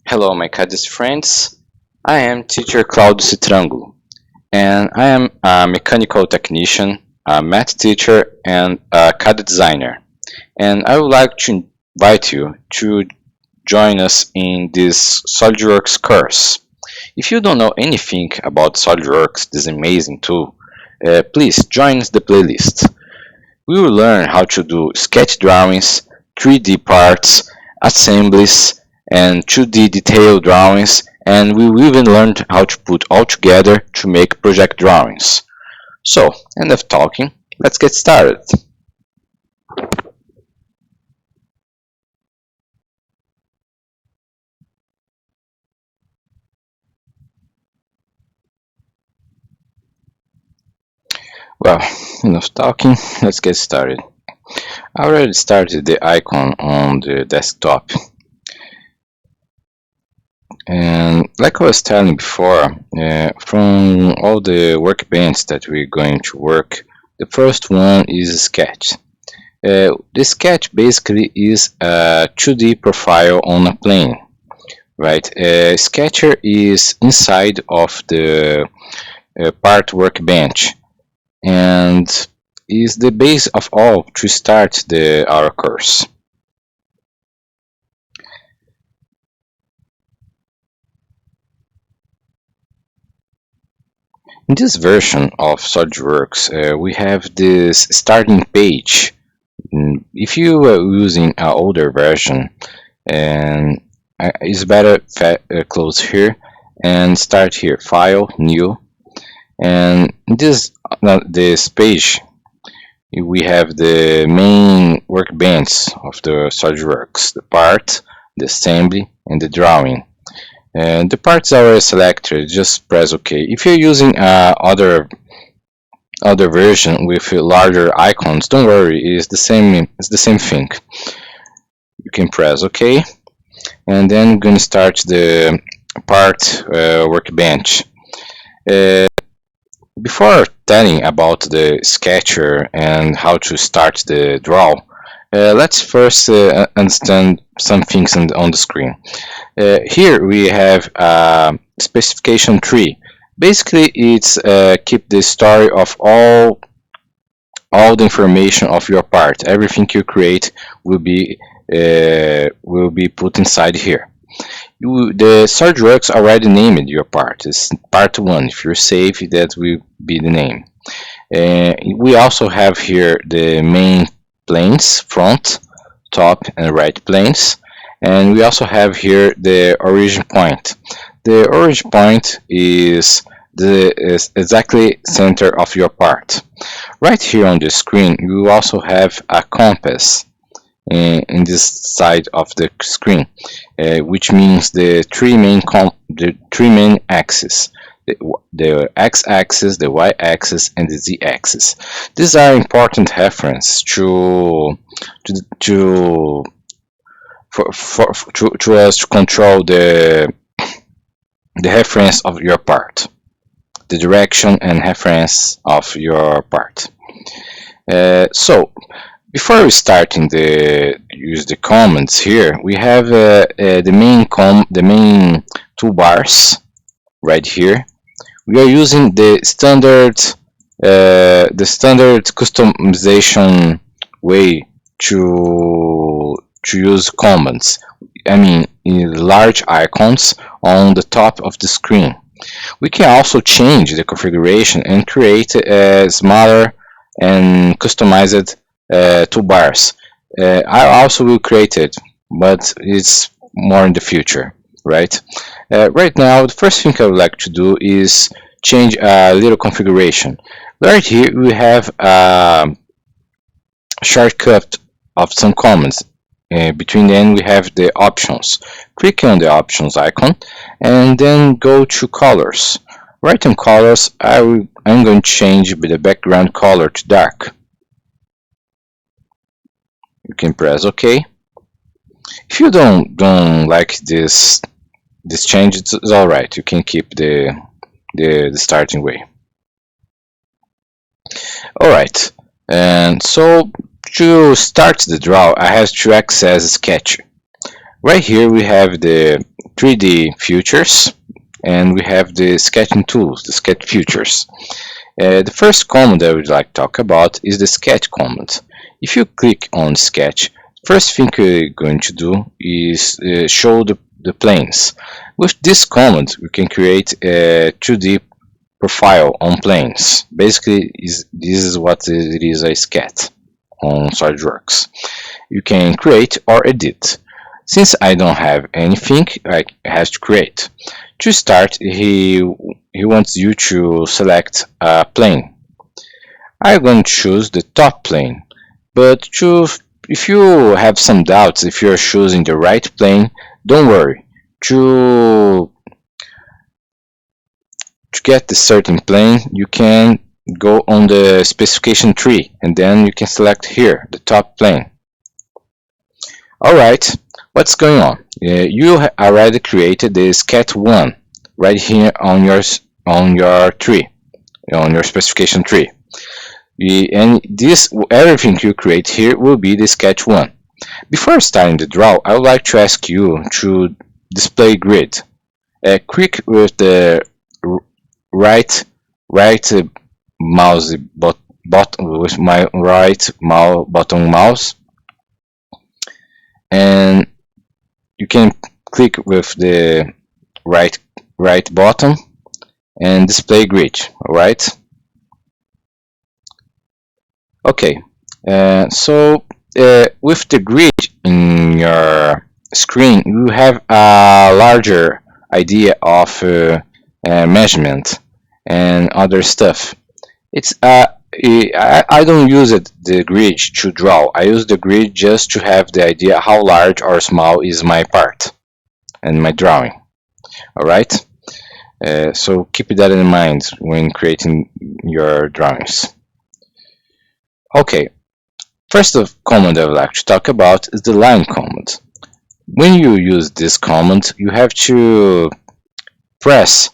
Hello, my CADist friends. I am teacher Claudio Citrango, and I am a mechanical technician, a math teacher, and a CAD designer. And I would like to invite you to join us in this SolidWorks course. If you don't know anything about SolidWorks, this amazing tool, please join the playlist. We will learn how to do sketch drawings, 3D parts, assemblies, and 2D detailed drawings, and we will even learn how to put all together to make project drawings. So, enough talking, let's get started. Well, enough talking, let's get started. I already started the icon on the desktop. And like I was telling before, from all the workbench that we're going to work, the first one is sketch. The sketch basically is a 2D profile on a plane, right? Sketcher is inside of the part workbench and is the base of all to start our course. In this version of SolidWorks, we have this starting page. If you are using an older version, and it's better close here and start here, File, New, and in this page we have the main workbench of the SolidWorks: the part, the assembly, and the drawing. And the parts are already selected, just press OK. If you're using other version with larger icons, don't worry, it's the same thing. You can press OK, and then I'm going to start the part workbench. Before telling about the sketcher and how to start the draw, let's first understand some things on the screen. Here we have a specification tree. Basically, it's keep the story of all the information of your part. Everything you create will be put inside here. The SolidWorks already named your part. It's part 1. If you save, that will be the name. We also have here the main planes, front, top, and right planes. And we also have here the origin point. The origin point is exactly center of your part. Right here on the screen, you also have a compass in this side of the screen, which means the three main axes: the x-axis, the y-axis, and the z-axis. These are important reference to us to control the reference of your part, the direction and reference of your part. So before we start use the commands here, we have the main toolbars right here. We are using the standard customization way to use commands. I mean, in large icons on the top of the screen. We can also change the configuration and create smaller and customized toolbars. I also will create it, but it's more in the future, right? Right now, the first thing I would like to do is change a little configuration. Right here, we have a shortcut of some commands. Between them, we have the options. Click on the options icon and then go to colors. Right on colors, I'm going to change the background color to dark. You can press OK. If you don't like this change, it's all right. You can keep the starting way. All right, and so to start the draw, I have to access Sketch. Right here we have the 3D features and we have the sketching tools, the sketch features. The first command I would like to talk about is the sketch command. If you click on sketch, first thing you're going to do is show the planes. With this command, we can create a 2D profile on planes. Basically, this is what it is a sketch on SolidWorks. You can create or edit. Since I don't have anything, I have to create. To start, he wants you to select a plane. I'm going to choose the top plane, but if you have some doubts if you're choosing the right plane, don't worry. To get the certain plane, you can go on the specification tree and then you can select here the top plane. Alright, what's going on? You already created the sketch 1 right here on your tree, on your specification tree. And this everything you create here will be the sketch 1. Before starting the draw, I would like to ask you to display grid. Click with the right mouse button with my button mouse, and you can click with the right button and display grid. All right. Okay. With the grid in your screen, you have a larger idea of measurement and other stuff. I don't use the grid to draw. I use the grid just to have the idea how large or small is my part and my drawing. Alright? So keep that in mind when creating your drawings. Okay, first command I would like to talk about is the line command. When you use this command, you have to press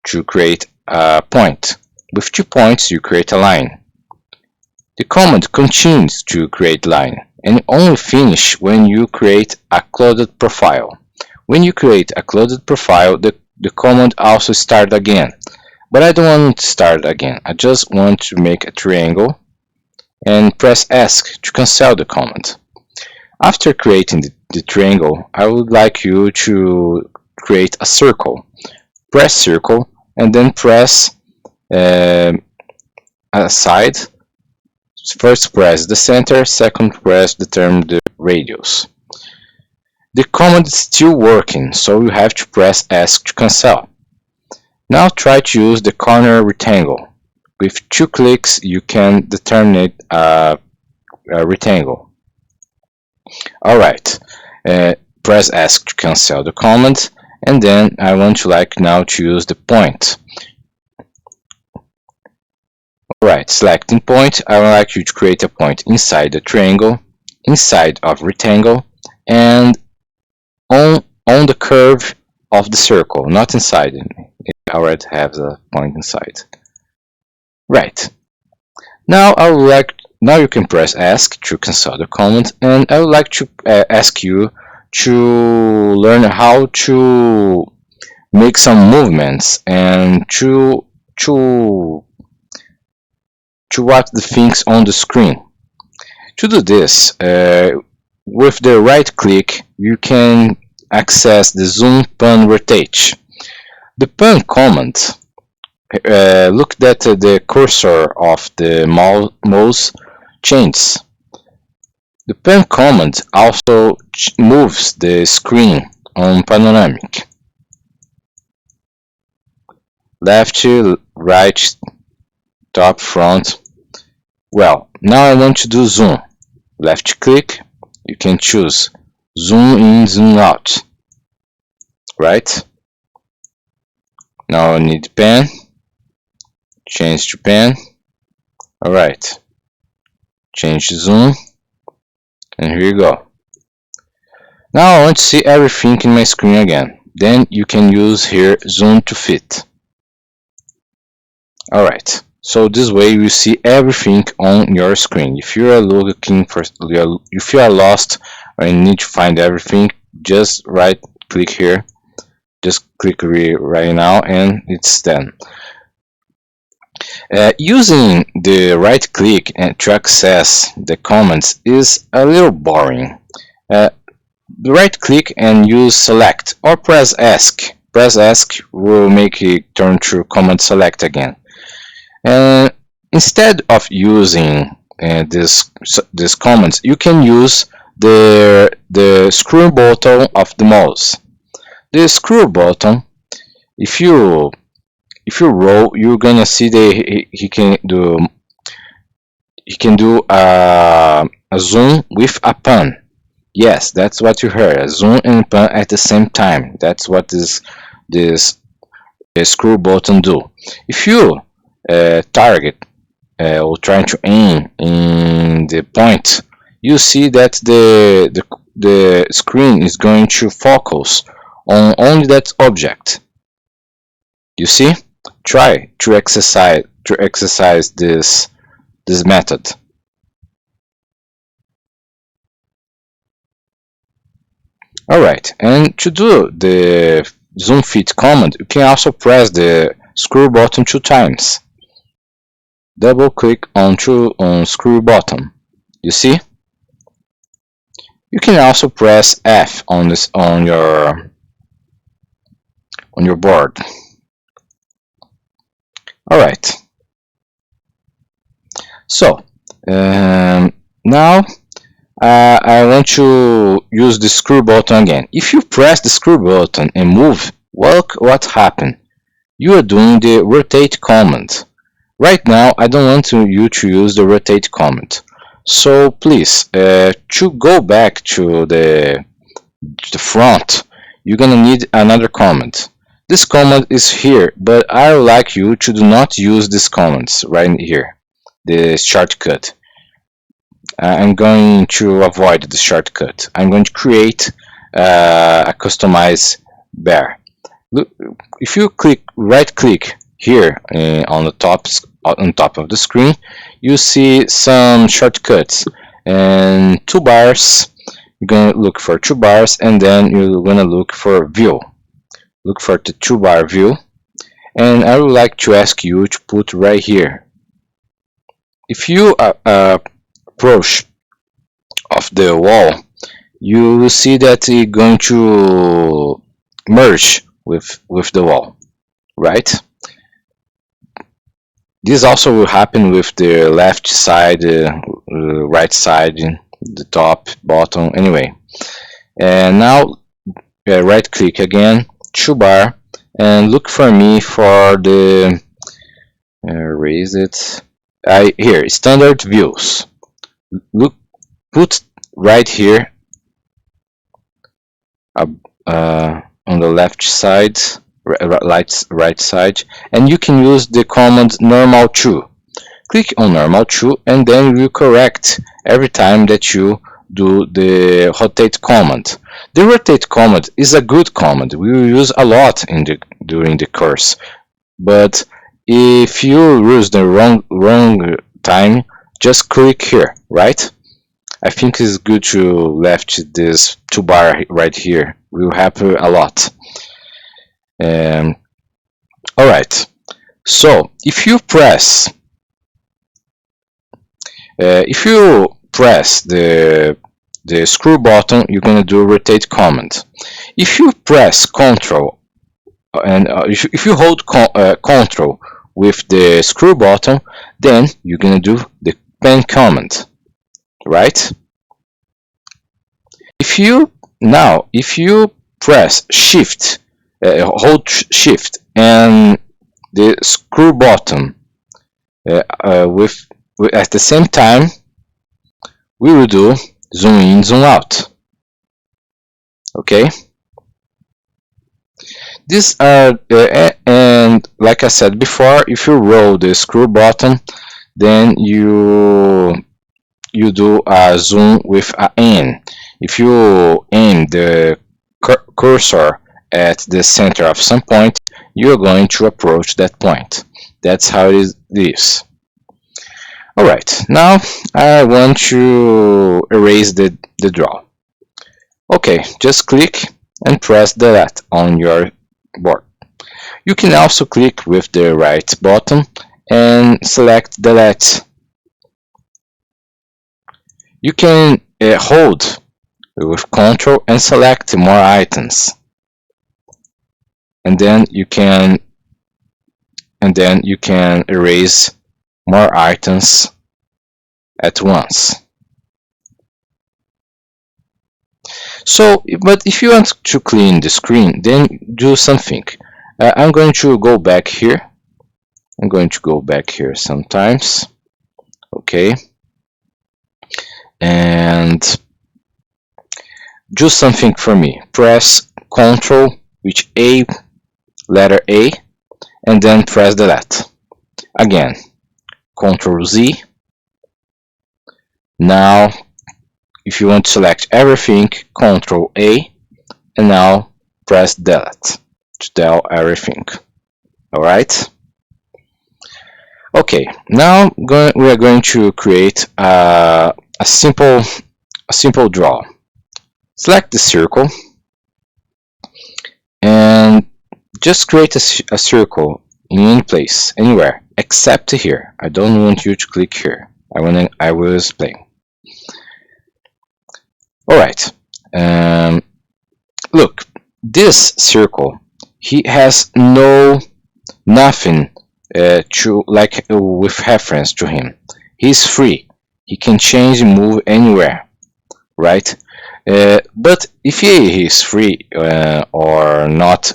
to create a point. With 2 points, you create a line. The command continues to create line and only finish when you create a closed profile. When you create a closed profile, the command also starts again. But I don't want to start again. I just want to make a triangle and press ESC to cancel the command. After creating the triangle, I would like you to create a circle. Press circle and then press aside. First press the center, second press determine the radius. The command is still working, so you have to press ESC to cancel. Now try to use the corner rectangle. With 2 clicks, you can determine a rectangle. Alright, press ESC to cancel the command, and then I want to now to use the point. Alright, selecting point, I would like you to create a point inside the triangle, inside of rectangle, and on the curve of the circle, not inside. It already has a point inside. Right. Now you can press ESC to cancel the command, and I would like to ask you to learn how to make some movements and to watch the things on the screen. To do this, with the right click, you can access the zoom, pan, rotate. The pan command, look that the cursor of the mouse changes. The pan command also moves the screen on panoramic. Left, right, top, front. Well, now I want to do zoom. Left click, you can choose zoom in, zoom out. Right? Now I need pen. Change to pen. Alright. Change to zoom. And here you go. Now I want to see everything in my screen again. Then you can use here zoom to fit. Alright. So this way you see everything on your screen. If you are lost or you need to find everything, just right click here, just click right now, and it's done. Using the right click and to access the comments is a little boring. Uh, right click and use select or press ask. Press ask will make it turn to comment select again. And instead of using this comments, you can use the screw button of the mouse. The screw button, if you roll, you're gonna see that he can do a zoom with a pan. Yes, that's what you heard. A zoom and pan at the same time. That's what this screw button do. If you target or trying to aim in the point, you see that the screen is going to focus on only that object. You see? Try to exercise this method. Alright, and to do the zoom fit command, you can also press the screw button 2 times. Double click on screw button. You see? You can also press F on your board. Alright. So now I want to use the screw button again. If you press the screw button and move, look what happened. You are doing the rotate command. Right now, I don't want you to use the rotate command. So please, to go back to the front, you're gonna need another command. This command is here, but I would like you to do not use these commands right here, the shortcut. I'm going to avoid the shortcut. I'm going to create a customized bar. Look, if you right click here on top of the screen, you see some shortcuts and toolbars. You're going to look for toolbars, and then you're going to look for view. Look for the toolbar view, and I would like to ask you to put right here. If you approach of the wall, you will see that it's going to merge with the wall, right? This also will happen with the left side, right side, the top, bottom, anyway. And now right click again, toolbar, and look for me for the erase it. Here, standard views. Put right here on the left side, right side, and you can use the command normal to. Click on normal to, and then you correct every time that you do the rotate command. The rotate command is a good command. We will use a lot during the course, but if you use the wrong time, just click here, right? I think it's good to left this toolbar right here. Will help a lot. Alright, so if you press the screw button, you're going to do rotate command. If you press Ctrl and if you hold Ctrl with the screw button, then you're going to do the pen command, right? If you press Shift, hold Shift and the screw button at the same time, we will do zoom in, zoom out. Okay. These are and like I said before, if you roll the screw button, then you do a zoom with an N. If you aim the cursor at the center of some point, you're going to approach that point. That's how it is. Alright, now I want to erase the draw. Okay, just click and press delete on your board. You can also click with the right button and select delete. You can hold with Ctrl and select more items, and then you can erase more items at once. So, but if you want to clean the screen, then do something. I'm going to go back here. I'm going to go back here sometimes. Okay. And do something for me. Press Ctrl with letter A, and then press delete. Again, Ctrl Z. Now, if you want to select everything, Ctrl A, and now press delete to delete everything. Alright? Okay, now we are going to create a simple draw. Select the circle and just create a circle in any place, anywhere, except here. I don't want you to click here. I will explain. Alright, look, this circle, he has nothing to with reference to him. He's free. He can change and move anywhere, right? But if he is free or not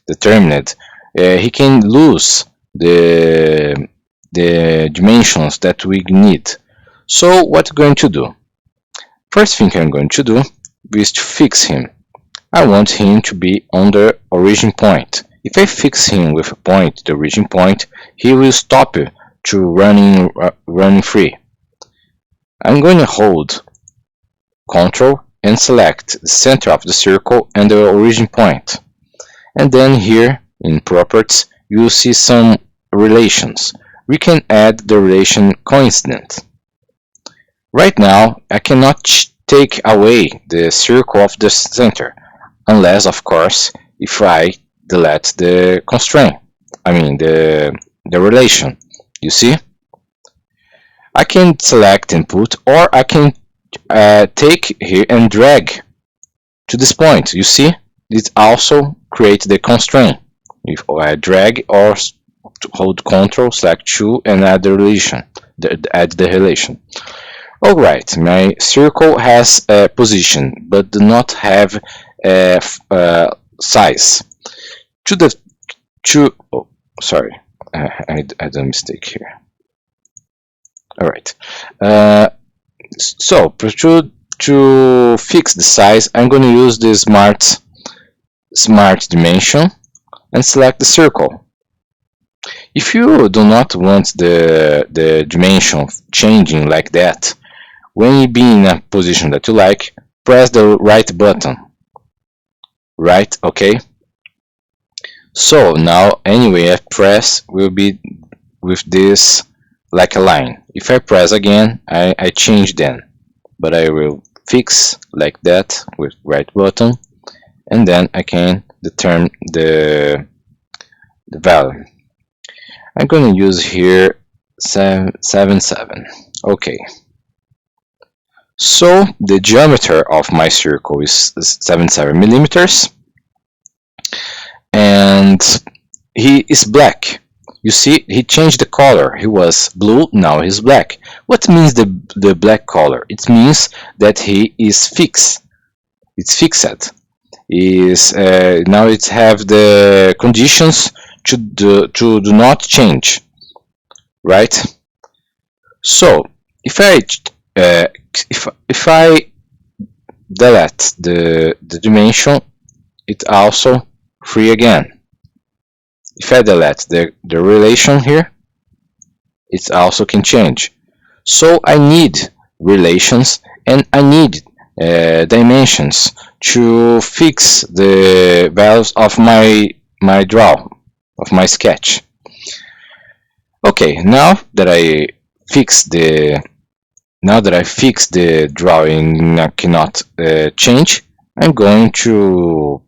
determined, he can lose the dimensions that we need. So what we're going to do? First thing I'm going to do is to fix him. I want him to be on the origin point. If I fix him with a point, the origin point, he will stop to running free. I'm going to hold Ctrl and select the center of the circle and the origin point. And then here in properties, you'll see some relations. We can add the relation coincident. Right now, I cannot take away the circle of the center, unless, of course, if I delete the constraint. I mean the relation. You see? I can select input, or I can take here and drag to this point. You see? It also creates the constraint. If I drag or hold Ctrl, select 2, and add the relation. Add the relation. Alright, my circle has a position, but do not have a size. Oh, sorry, I had a mistake here. Alright, so to fix the size, I'm going to use the smart dimension and select the circle. If you do not want the dimension changing like that, when you be in a position that you like, press the right button. Right, okay? So now, anyway, I press will be with this like a line. If I press again, I change then. But I will fix like that with right button, and then I can determine the value. I'm going to use here 7.7. Okay. So the diameter of my circle is 7.7 millimeters, and he is black. You see, he changed the color. He was blue, now he's black. What means the black color? It means that he is fixed. It's fixed. Now it have the conditions to do not change, right? So if I delete the dimension, it also free again. If I delete the relation here, it also can change. So I need relations and I need dimensions to fix the values of my draw, of my sketch. Okay, now that I fix the now that I fixed the drawing I cannot change, I'm going to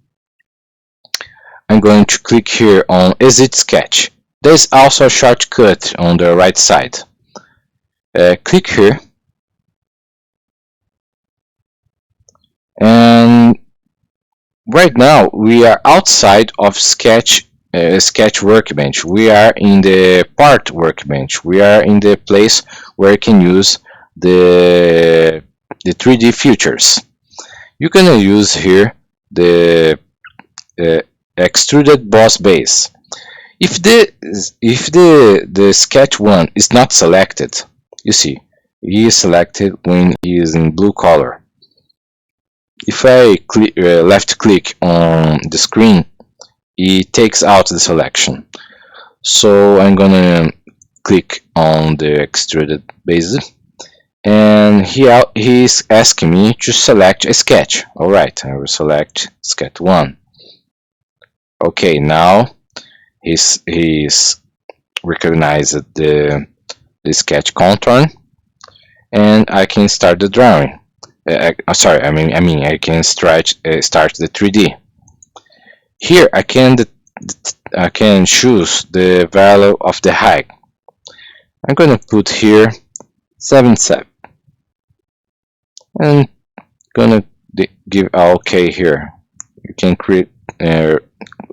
click here on Exit Sketch. There's also a shortcut on the right side. Click here, and right now we are outside of Sketch workbench. We are in the part workbench. We are in the place where you can use the 3D features. You can use here the extruded boss base. If the sketch one is not selected, you see, he is selected when he is in blue color. If I left click on the screen, it takes out the selection. So I'm gonna click on the extruded base, and he's asking me to select a sketch. Alright, I will select sketch 1. Okay, now he's recognized the sketch contour, and I can start the drawing. Sorry, I can start the 3D. Here I can choose the value of the height. I'm gonna put here 77, and gonna give OK here. You can create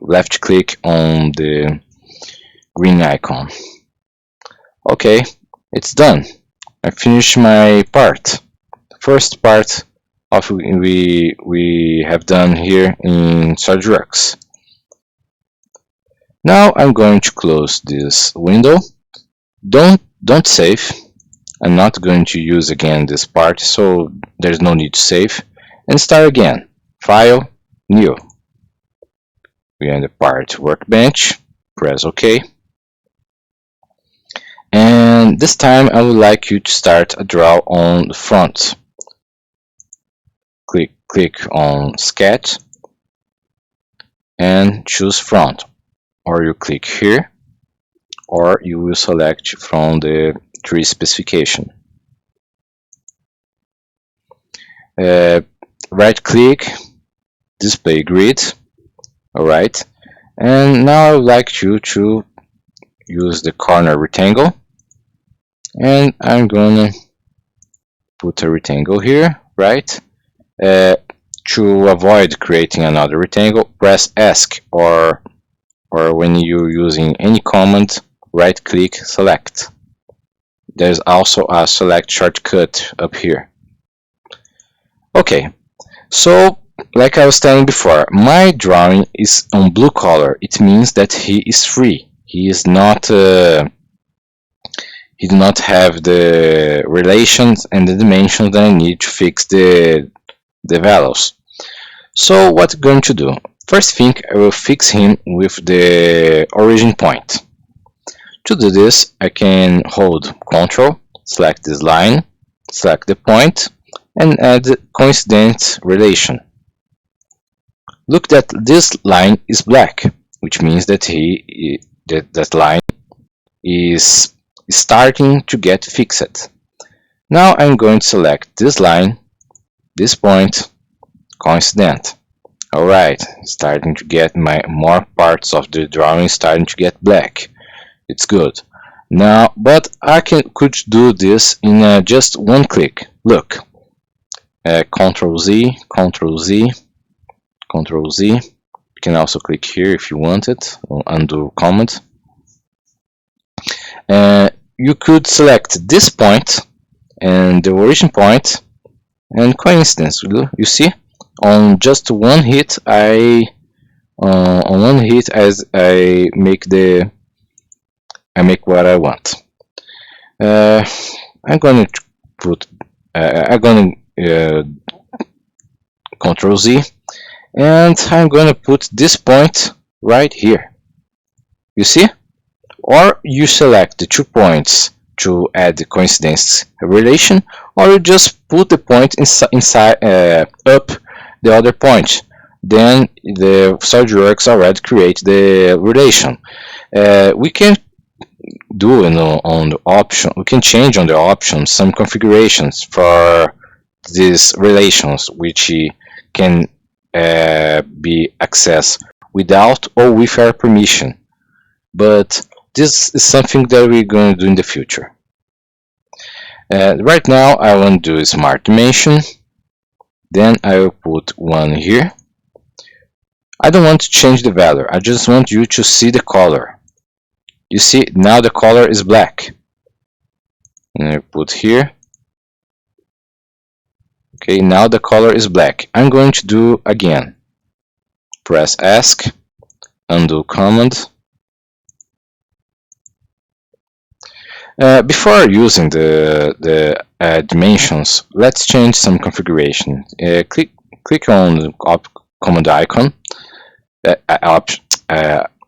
left click on the green icon. Okay, it's done. I finished my part. First part of we have done here in SolidWorks. Now I'm going to close this window. Don't save. I'm not going to use again this part, so there's no need to save. And start again. File, New. We are in the part workbench. Press OK. And this time I would like you to start a draw on the front. Click on Sketch and choose Front, or you click here, or you will select from the tree specification. Right click, Display Grid. Alright, and now I would like you to use the corner rectangle, and I'm gonna put a rectangle here, right? To avoid creating another rectangle, press ESC, or when you're using any command, right click, select. There's also a select shortcut up here. Okay, so like I was telling before, my drawing is on blue color. It means that he is free. He is not he do not have the relations and the dimensions that I need to fix the values. So what I'm going to do? First thing, I will fix him with the origin point. To do this, I can hold Ctrl, select this line, select the point, and add Coincident Relation. Look that this line is black, which means that that line is starting to get fixed. Now I'm going to select this line, this point, coincident. Alright, starting to get more parts of the drawing starting to get black. It's good. Now, but I could do this in just one click. Look, Ctrl Z, Ctrl Z, Ctrl Z. You can also click here if you want it, or undo command. You could select this point and the origin point and coincidence. You see, on just one hit, as I make what I want. I'm going to put Ctrl Z, and I'm going to put this point right here. You see? Or you select the 2 points to add the coincidence relation, or you just put the point inside up the other point. Then the SolidWorks already create the relation. We can do on the option, we can change on the options some configurations for these relations, which can be accessed without or with our permission. But this is something that we're going to do in the future. Right now, I want to do Smart Dimension. Then I will put 1 here. I don't want to change the value. I just want you to see the color. You see, now the color is black. And I put here. Okay, now the color is black. I'm going to do again. Press Ask, undo command. Before using the dimensions, let's change some configuration. Click on the command icon,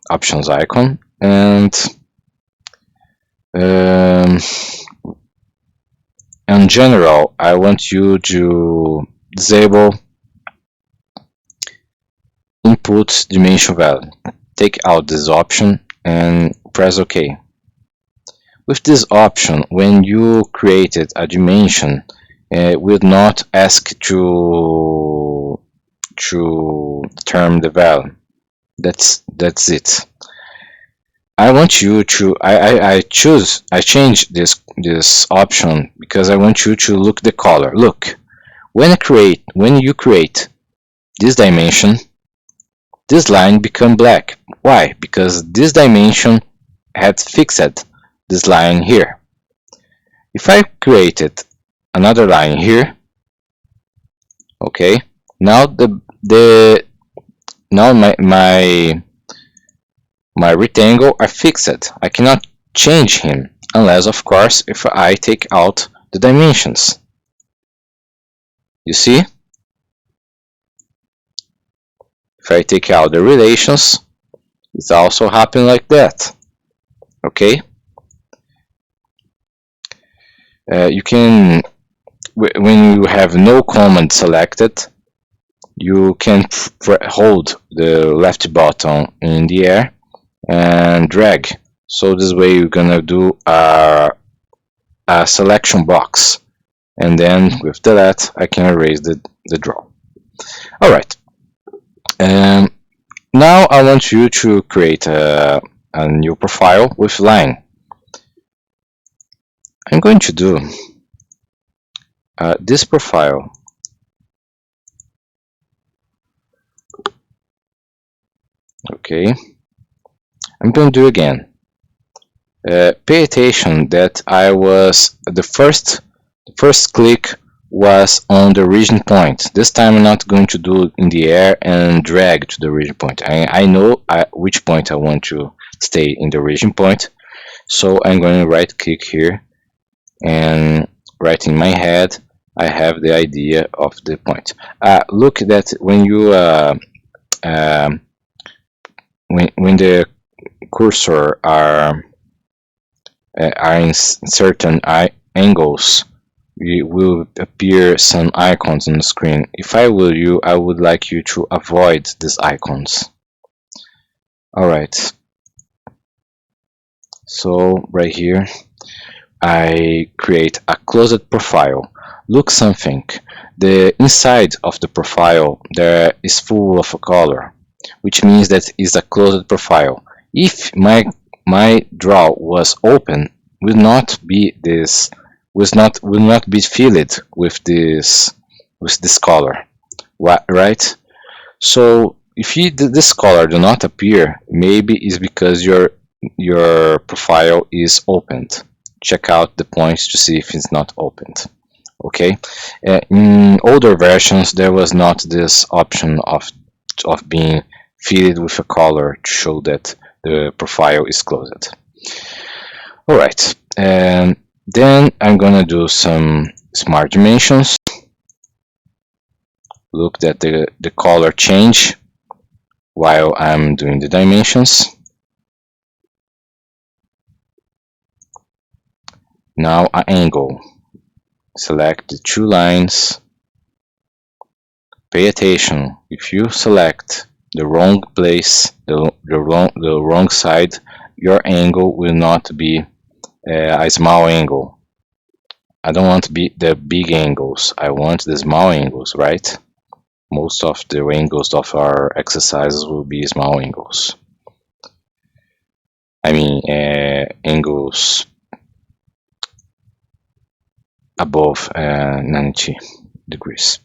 options icon, and in general, I want you to disable input dimension value. Take out this option and press OK. With this option, when you created a dimension, it will not ask to determine the value. That's it. I want you to I change this option because I want you to look the color. Look, when you create this dimension, this line become black. Why? Because this dimension had fixed this line here. If I created another line here, okay, now now my rectangle are fixed. I cannot change him unless, of course, if I take out the dimensions. You see? If I take out the relations, it's also happen like that. Okay? You can, when you have no command selected, you can hold the left button in the air and drag. So this way you're gonna do a selection box, and then with delete I can erase the draw. Alright, now I want you to create a new profile with line. I'm going to do this profile. Okay, I'm going to do again. Pay attention that the first click was on the origin point. This time I'm not going to do in the air and drag to the origin point. I know which point I want to stay in the origin point, so I'm going to right click here, and right in my head I have the idea of the point. Look that when you when the cursor are in certain angles, will appear some icons on the screen. If I were you, I would like you to avoid these icons. Alright, so right here I create a closed profile. Look something, the inside of the profile there is full of a color, which means that is a closed profile. If my draw was open, will not be filled with this color, right? So if this color do not appear, maybe it's because your profile is opened. Check out the points to see if it's not opened. Okay, in older versions there was not this option of being filled with a color to show that the profile is closed. Alright, and then I'm gonna do some smart dimensions. Look that the color change while I'm doing the dimensions. Now an angle. Select the two lines. Pay attention, if you select the wrong place, the wrong side, your angle will not be a small angle. I don't want the big angles. I want the small angles, right? Most of the angles of our exercises will be small angles. I mean, angles above 90 degrees.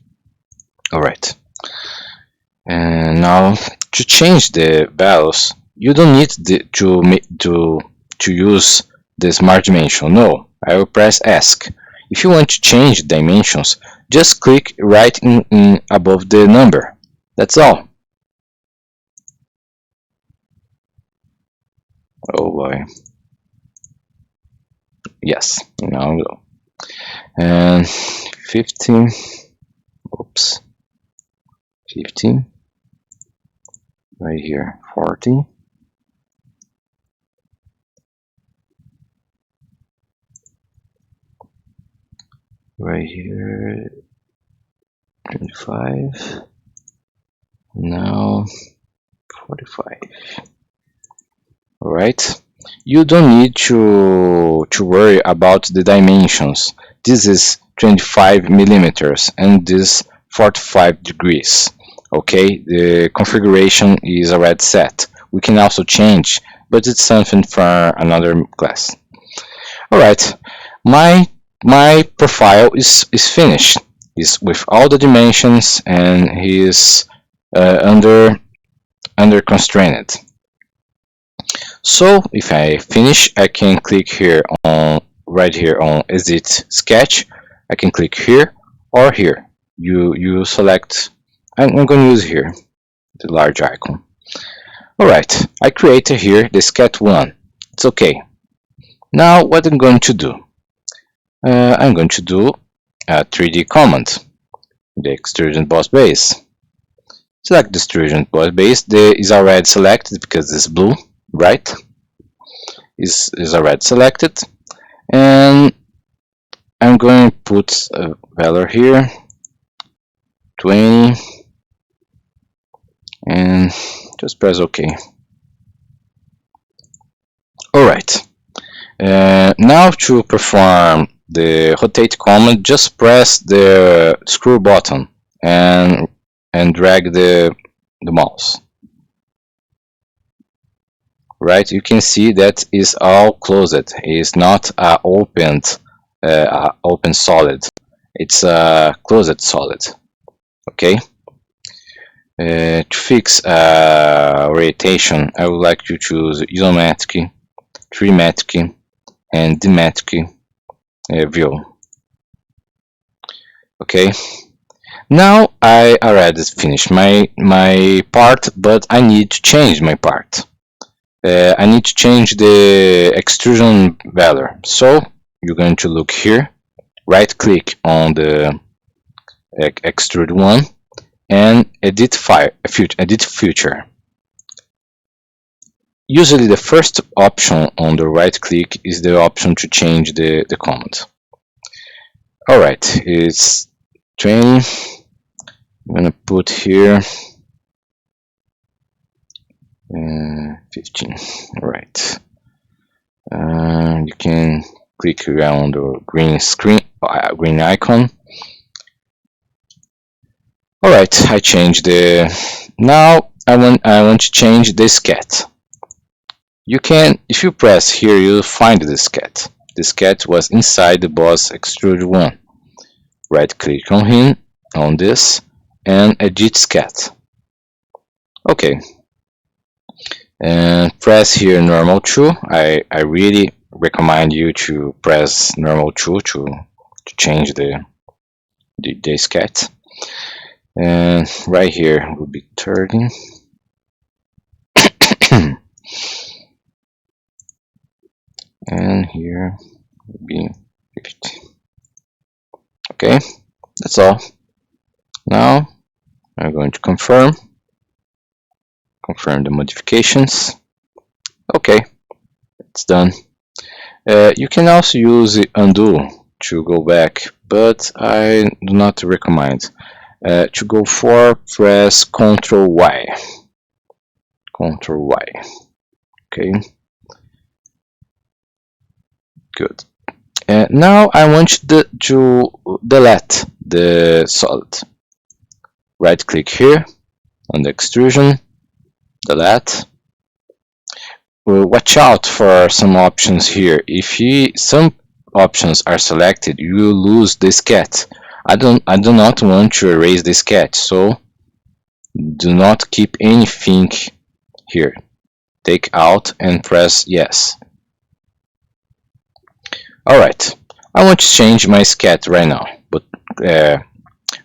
All right. And now to change the values, you don't need to use the smart dimension. No, I will press ask. If you want to change the dimensions, just click right in above the number. That's all. Oh boy. Yes, now go. And 15. Oops. 15. Right here, 40. Right here, 25. Now 45. All right. You don't need to worry about the dimensions. This is 25 millimeters and this 45 degrees. Okay, the configuration is already set. We can also change, but it's something for another class. All right, my profile is finished. Is with all the dimensions and he is under constrained. So if I finish, I can click here on right here on edit sketch. I can click here or here. You select. I'm going to use here the large icon. All right, I created here the sketch one. It's okay. Now what I'm going to do? I'm going to do a 3D command. The extrusion boss base. Select the extrusion boss base. The is already selected because it's blue, right? Is already selected, and I'm going to put a value here, 20, and just press OK. All right. Now to perform the rotate command, just press the screw button and drag the mouse. Right, you can see that is all closed. It's not open solid. It's a closed solid. Okay. To fix orientation, I would like to choose isometric, trimetric, and dimetric view. Okay. Now I already finished my part, but I need to change my part. I need to change the extrusion value. So you're going to look here, right click on the extrude one and edit feature. Usually the first option on the right click is the option to change the command. Alright, it's 20. I'm gonna put here 15. Alright. You can click around the green icon. Alright, I changed the. Now I want to change the scat. You can, if you press here, you'll find the scat. The scat was inside the boss extrude one. Right click on him, on this, and edit scat. Okay. And press here normal 2. I really recommend you to press normal 2 to change the scat. And right here will be 30. And here will be 50. Okay, that's all. Now I'm going to confirm the modifications. Okay, it's done. You can also use undo to go back, but I do not recommend. To go for, press Ctrl Y. Ctrl Y. Okay. Good. Now I want to delete the solid. Right click here on the extrusion, delete. Watch out for some options here. If some options are selected, you will lose the sketch. I do not want to erase the sketch, so do not keep anything here. Take out and press yes. Alright, I want to change my sketch right now, but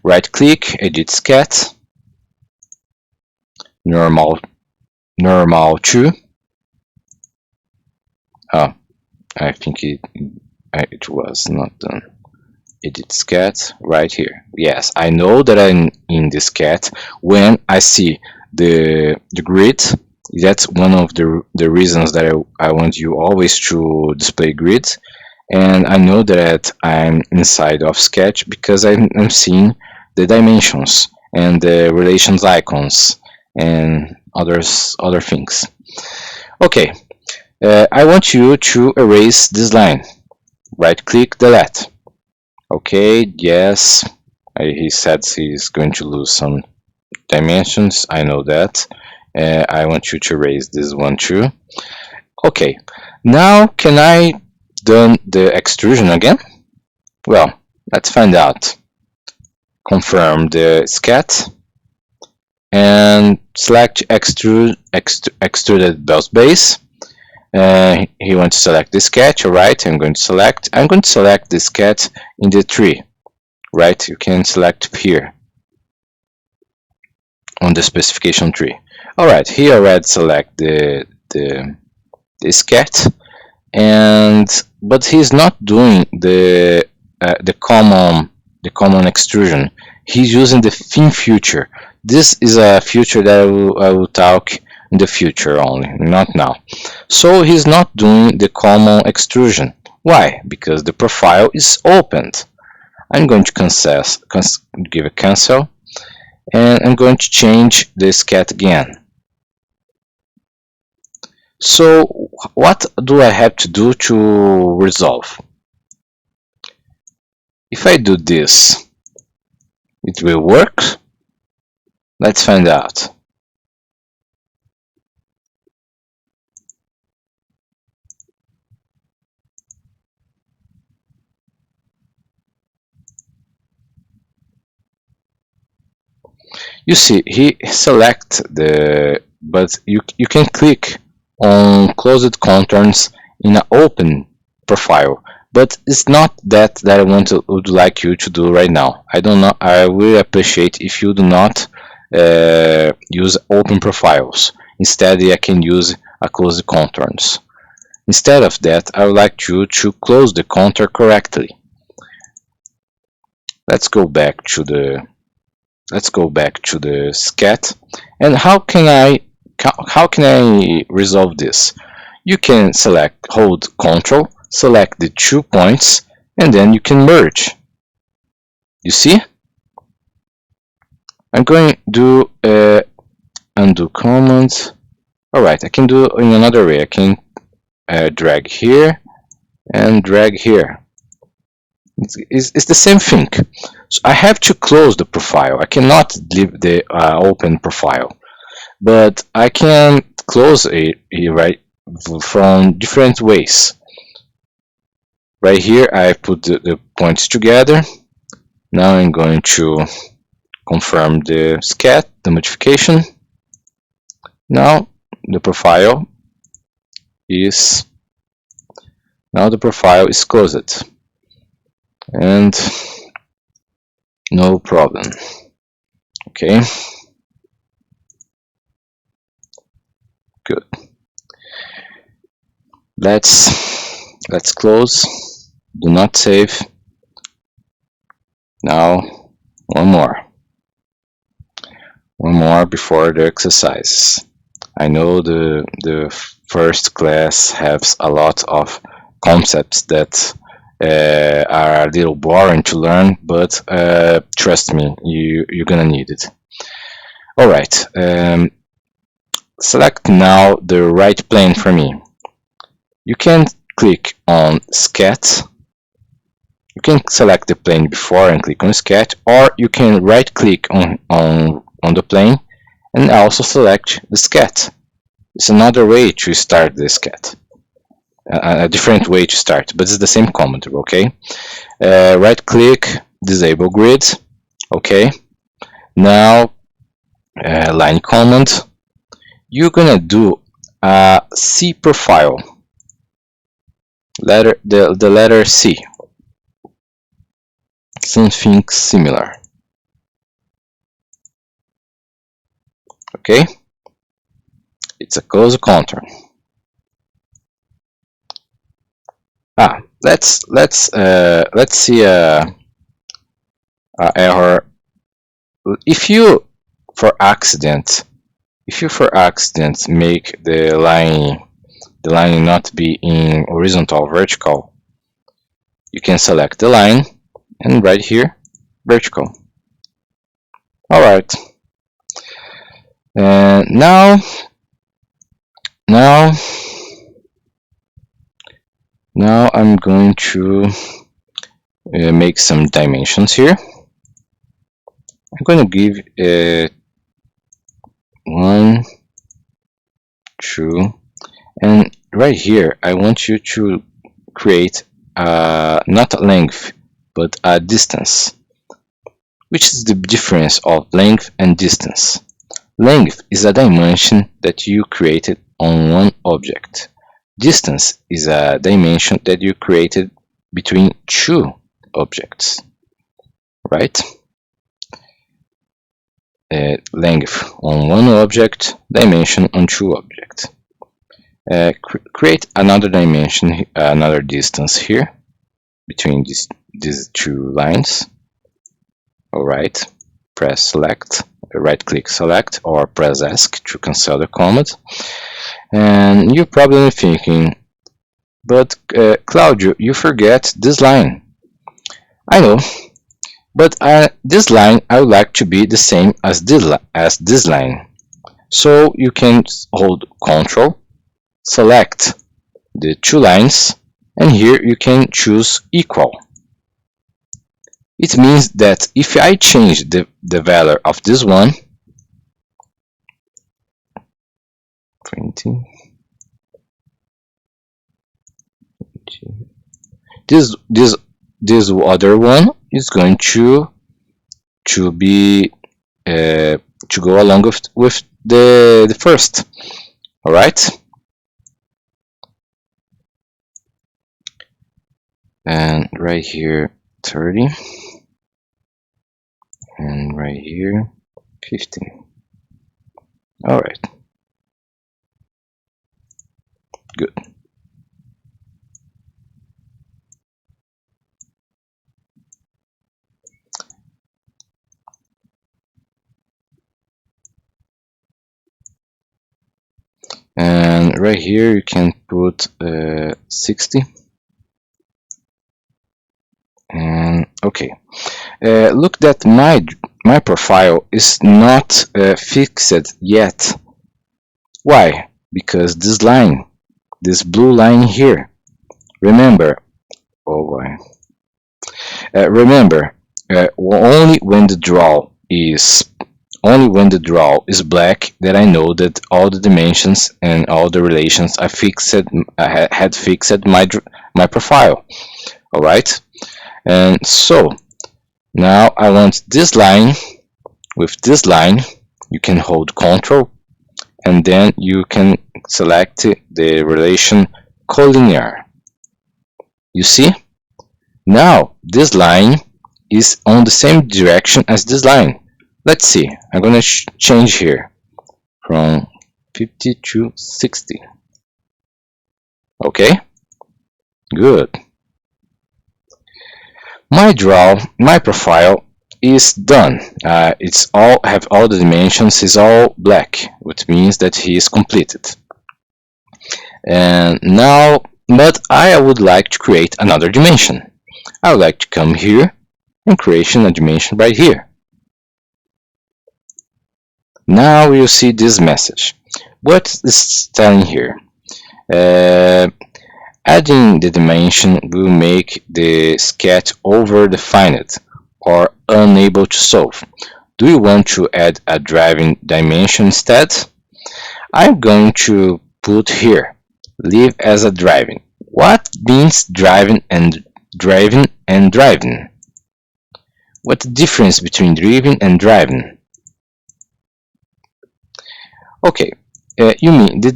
right click, edit sketch, normal 2. Oh, I think it was not done. Edit sketch right here. Yes, I know that I'm in the sketch. When I see the grid, that's one of the reasons that I want you always to display grids. And I know that I'm inside of sketch because I'm seeing the dimensions and the relations icons and other things. Okay, I want you to erase this line. Right click, delete. Okay, yes, he said he's going to lose some dimensions. I know that. I want you to erase this one too. Okay, now can I do the extrusion again? Well, let's find out. Confirm the sketch and select extruded base. He wants to select the sketch. Alright, I'm going to select the sketch in the tree. Right, you can select here on the specification tree. Alright, he already select the sketch, but he's not doing the common extrusion. He's using the thin feature. This is a feature that I will talk in the future only, not now. So he's not doing the common extrusion. Why? Because the profile is opened. I'm going to give a cancel, and I'm going to change the sketch again. So what do I have to do to resolve? If I do this, it will work? Let's find out. You see, he select but you can click on closed contours in an open profile, but it's not that I would like you to do right now. I will appreciate if you do not use open profiles. Instead, I can use a closed contours. Instead of that, I would like you to close the contour correctly. Let's go back to the sketch. And how can I resolve this? You can hold Ctrl, select the 2 points, and then you can merge. You see? I'm going to do undo command. Alright, I can do it in another way. I can drag here and drag here. It's the same thing. So I have to close the profile. I cannot leave the open profile, but I can close it right from different ways. Right here, I put the points together. Now I'm going to confirm the sketch, the modification. Now the profile is closed. And no problem. Okay, good. Let's close. Do not save. Now one more before the exercise. I know the first class has a lot of concepts that are a little boring to learn, but trust me, you're gonna need it. Alright, select now the right plane for me. You can click on Sketch. You can select the plane before and click on Sketch, or you can right click on the plane and also select the sketch. It's another way to start the sketch, a different way to start, but it's the same command, okay? Right click, disable grid, okay? Now, line command, you're gonna do a C profile, the letter C, something similar, okay? It's a close contour. Let's see a error. If you for accident make the line not be in horizontal or vertical, you can select the line and right here vertical. All right, and now I'm going to make some dimensions here. I'm going to give 1, 2, and right here I want you to create not a length but a distance. Which is the difference of length and distance? Length is a dimension that you created on one object. Distance is a dimension that you created between two objects, right? Length on one object, dimension on two objects. Create another dimension, another distance here between these two lines. All right, press select, right click select, or press ESC to cancel the command. And you're probably thinking, but Claudio, you forget this line. I know, but this line I would like to be the same as this line. So you can hold Ctrl, select the two lines, and here you can choose equal. It means that if I change the value of this one, 20, this other one is going to be to go along with the first. All right, and right here 30, and right here 15. All right, good. And right here you can put 60. And okay, look that my profile is not fixed yet. Why? Because this line, this blue line here, remember, remember, only when the draw is black that I know that all the dimensions and all the relations I had fixed my profile. All right, and so now I want this line. With this line, you can hold Ctrl, and then you can select the relation collinear. You see? Now this line is on the same direction as this line. Let's see. I'm going to change here from 50 to 60. Okay? Good. My profile is done. It's all the dimensions is all black, which means that he is completed. And now, but I would like to create another dimension. I would like to come here and create a dimension right here. Now you see this message. What is telling here? Adding the dimension will make the sketch over-defined or unable to solve. Do you want to add a driving dimension instead? I'm going to put here, leave as a driving. What means driving and driving and driving? What's the difference between driving and driving? Okay, you mean the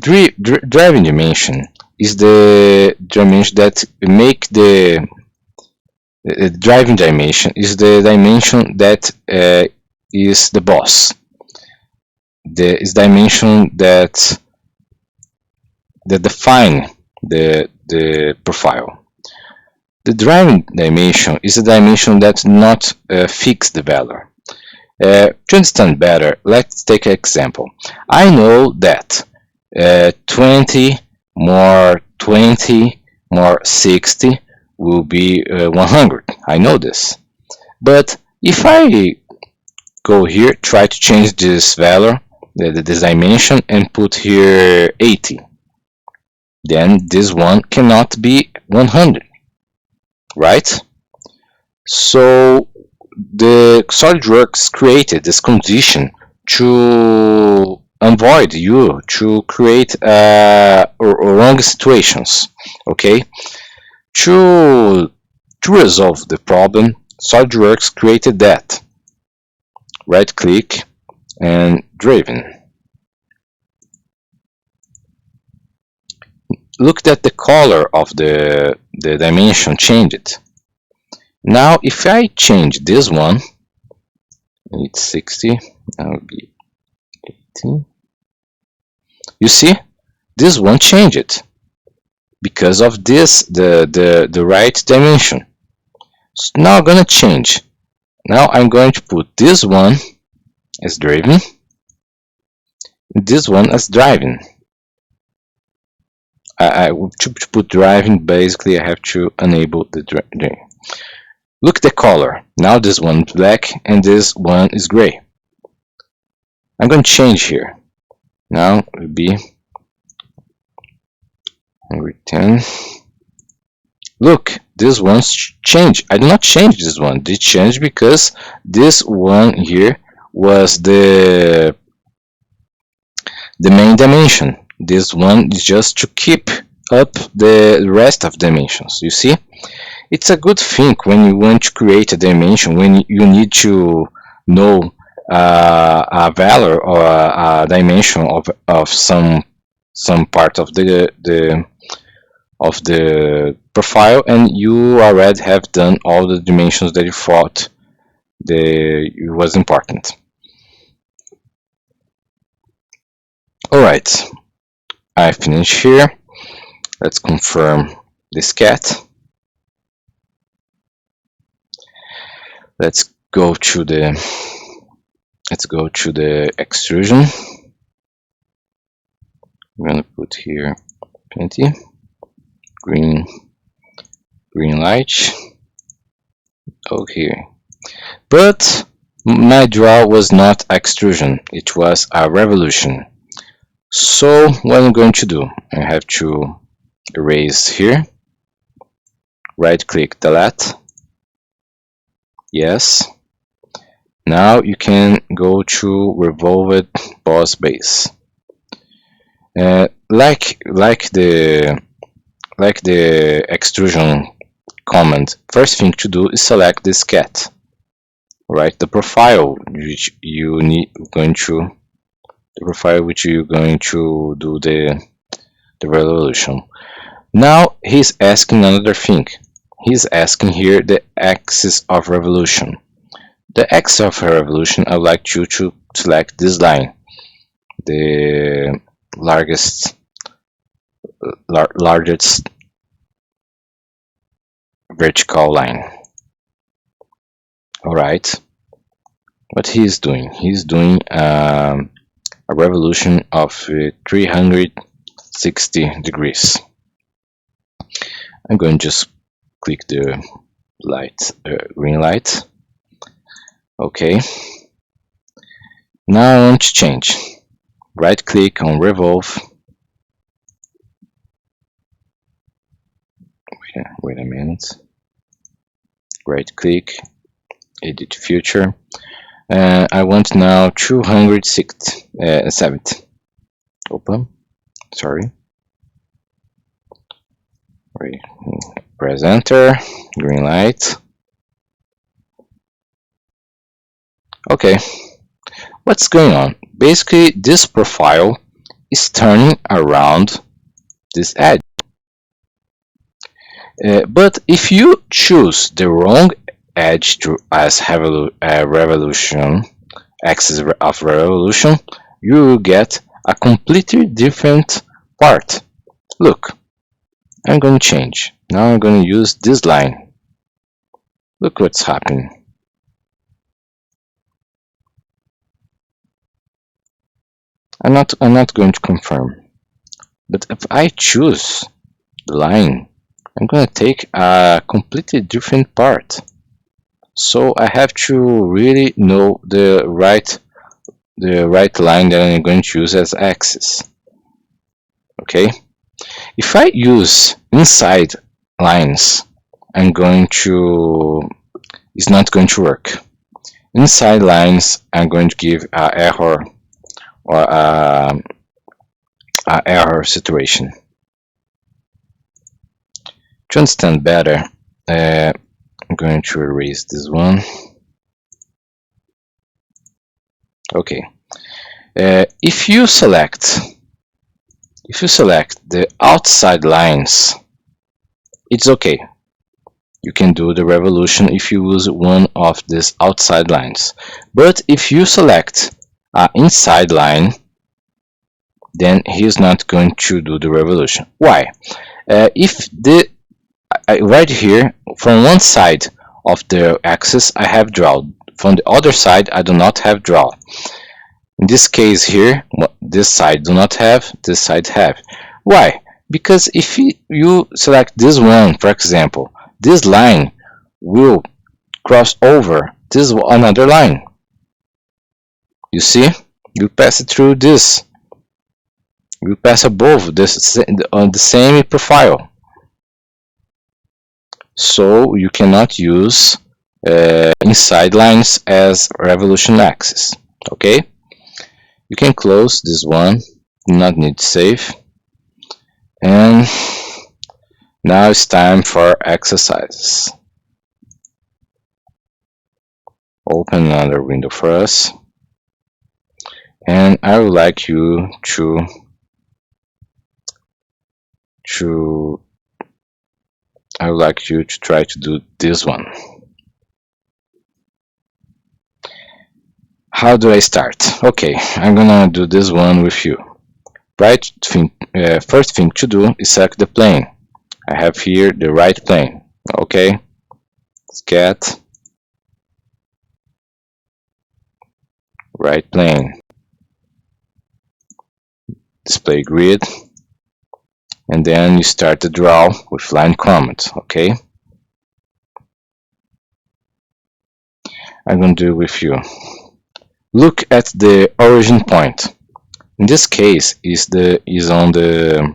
driving dimension is the dimension that make the driving dimension is the dimension that is the boss. The is dimension that define the profile. The driving dimension is a dimension that not fix the value. To understand better, let's take an example. I know that 20 more 20 more 60 will be 100. I know this. But if I go here, try to change this value, this dimension, and put here 80, then this one cannot be 100, right? So the SolidWorks created this condition to avoid you to create wrong situations. Okay, to resolve the problem, SolidWorks created that. Right click and driven. Look that the color of the dimension changed. Now if I change this one, it's 60, that would be 80. You see, this one changed because of this, the right dimension. So now I'm gonna change. Now I'm going to put this one as driven, this one as driving. To put driving, basically I have to enable the driving. Look at the color. Now this one is black and this one is gray. I'm going to change here. Now it will be 110. Look, this one's changed. I did not change this one. It changed because this one here was the main dimension. This one is just to keep up the rest of dimensions. You see, it's a good thing when you want to create a dimension, when you need to know a value or a dimension of some part of the profile, and you already have done all the dimensions that you thought it was important. Alright, I finished here. Let's confirm this cat. Let's go to the extrusion. I'm gonna put here 20 green light. Okay, but my draw was not extrusion, it was a revolution. So what I'm going to do, I have to erase here, right click, delete. Yes. Now you can go to Revolve boss base. Like the extrusion command, first thing to do is select this cat. Right, the profile which you going to do the revolution. Now he's asking another thing. He's asking here the axis of revolution. The axis of revolution, I would like you to select this line, the largest vertical line. Alright, what he's doing? He's doing a revolution of 360 degrees. I'm going to just click the green light. Okay. Now I want to change. Right click on Revolve. Okay, wait a minute. Right click, edit feature. I want now 270. Open. Sorry. Right. Press enter. Green light. Okay. What's going on? Basically, this profile is turning around this edge. But if you choose the wrong edge as revolution, axis of revolution, you will get a completely different part. Look, I'm going to change. Now I'm going to use this line. Look what's happening. I'm not going to confirm. But if I choose the line, I'm going to take a completely different part. So I have to really know the right line that I'm going to use as axis. Okay? If I use inside lines, it's not going to work. Inside lines, I'm going to give an error or an error situation. To understand better, I'm going to erase this one. Okay. If you select the outside lines, it's okay. You can do the revolution if you use one of these outside lines. But if you select an inside line, then he's not going to do the revolution. Why? Right here, from one side of the axis, I have draw. From the other side, I do not have draw. In this case here, this side do not have, this side have. Why? Because if you select this one, for example, this line will cross over this another line. You see? You pass it through this. You pass above this on the same profile. So you cannot use inside lines as revolution axis. Okay? You can close this one. Do not need to save. And now it's time for exercises. Open another window for us. And I would like you to try to do this one. How do I start? Okay, I'm gonna do this one with you. First thing to do is select the plane. I have here the right plane. Okay, let's get right plane. Display grid. And then you start the draw with line comment. Okay, I'm going to do it with you. Look at the origin point. In this case, is on the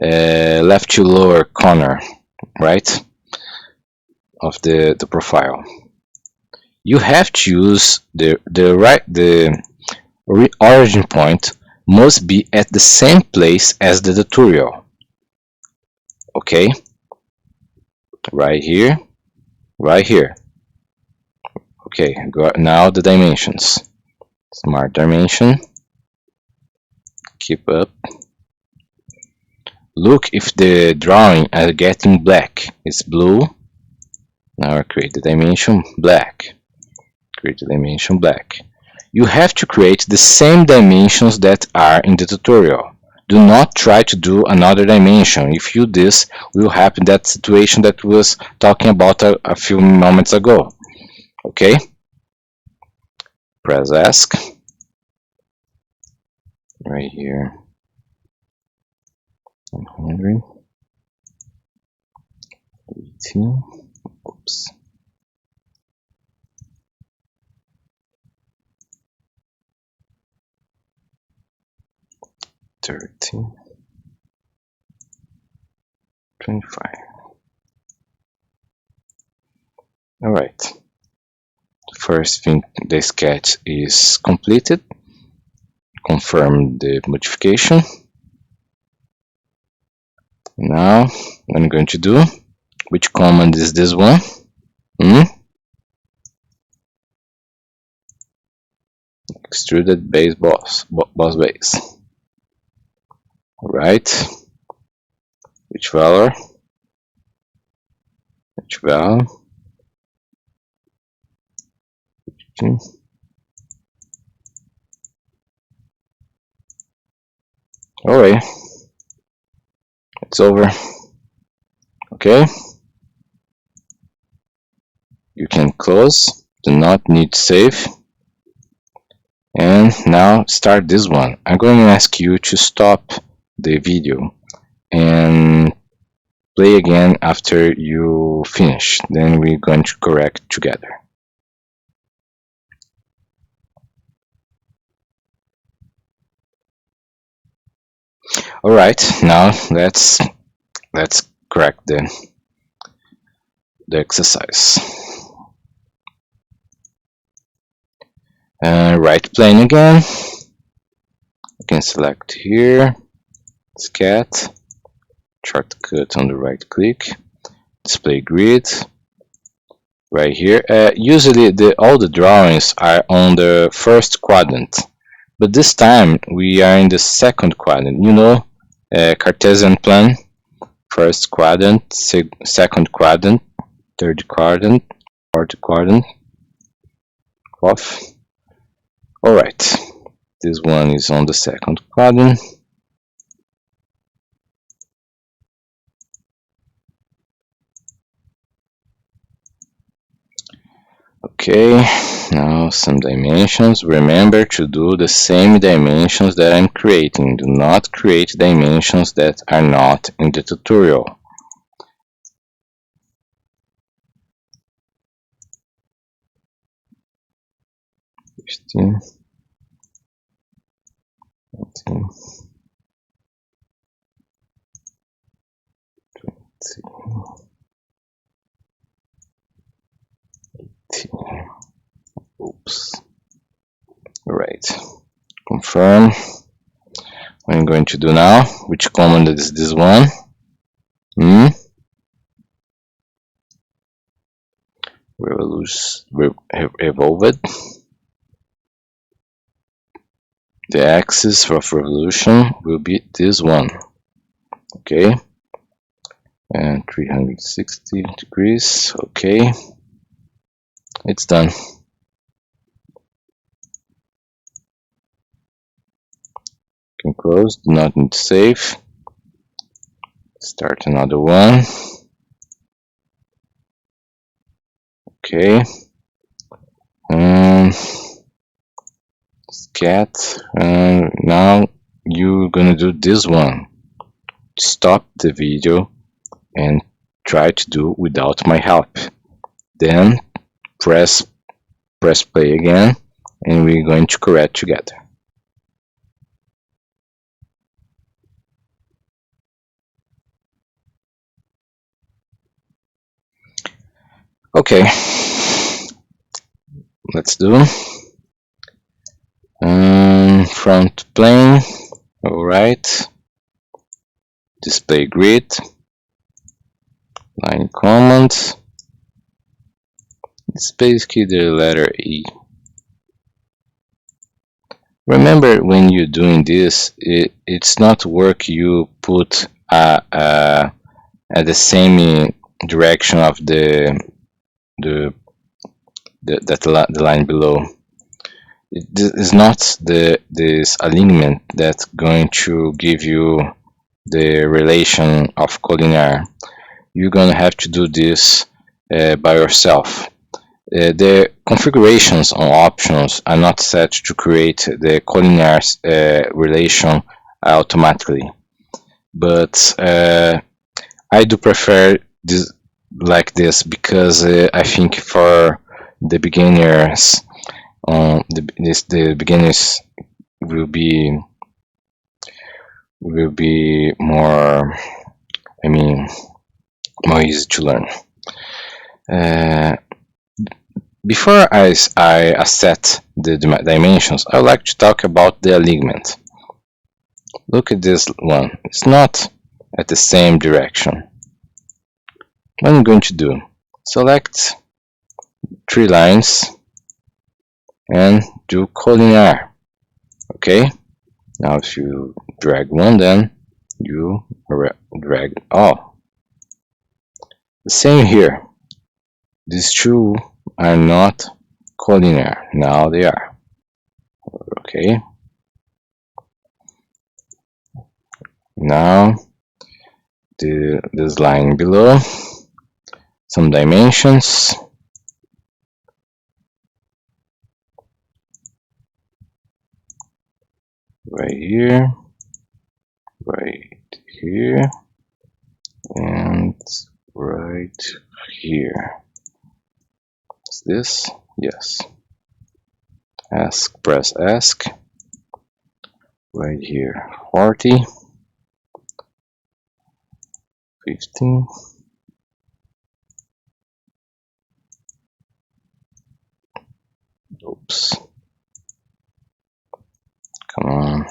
left to lower corner, right, of the profile. You have to use the origin point must be at the same place as the tutorial. Okay, right here, right here. Okay, now the dimensions. Smart dimension. Keep up. Look if the drawing is getting black. It's blue. Now I create the dimension black. Create the dimension black. You have to create the same dimensions that are in the tutorial. Do not try to do another dimension. If you do this, will happen that situation that we was talking about a few moments ago. Okay? Press ask. Right here. 100. 18. Oops. 13. 25. All right. First thing, the sketch is completed. Confirm the modification. Now, what I'm going to do, which command is this one? Extruded base boss base. Right. Which value? Which value? Alright, it's over. Okay, you can close. Do not need to save. And now start this one. I'm going to ask you to stop the video and play again after you finish. Then we're going to correct together. All right, now let's correct the exercise. Right plane again. You can select here, scat, shortcut on the right click, display grid. Right here, usually all the drawings are on the first quadrant, but this time we are in the second quadrant. You know, Cartesian plan, first quadrant, second quadrant, third quadrant, fourth quadrant, fourth. All right, this one is on the second quadrant. Okay, now some dimensions. Remember to do the same dimensions that I'm creating. Do not create dimensions that are not in the tutorial. Oops. Right. Confirm. What I'm going to do now, which command is this one? Revolved. The axis of revolution will be this one. Okay. And 360 degrees. Okay. It's done. Can close, do not need to save. Start another one. Okay. Scat. And now you're gonna do this one. Stop the video and try to do without my help. Then press play again, and we're going to correct together. Okay, let's do front plane. All right, display grid, line command. It's basically the letter E. Remember, when you're doing this, it's not work you put at the same direction of the line below. It is not this alignment that's going to give you the relation of collinear. You're gonna have to do this by yourself. The configurations on options are not set to create the collinear relation automatically, but I do prefer this like this because I think for the beginners, the beginners will be more. I mean, more easy to learn. Before I set the dimensions, I would like to talk about the alignment. Look at this one. It's not at the same direction. What I'm going to do, select 3 lines and do collinear. Okay, now if you drag one, then you drag all. The same here. These 2 are not collinear. Now they are. Okay. Now this line below, some dimensions. Right here, and right here. Is this? Yes. Press ask. Right here, 40, 15. Oops. Come on.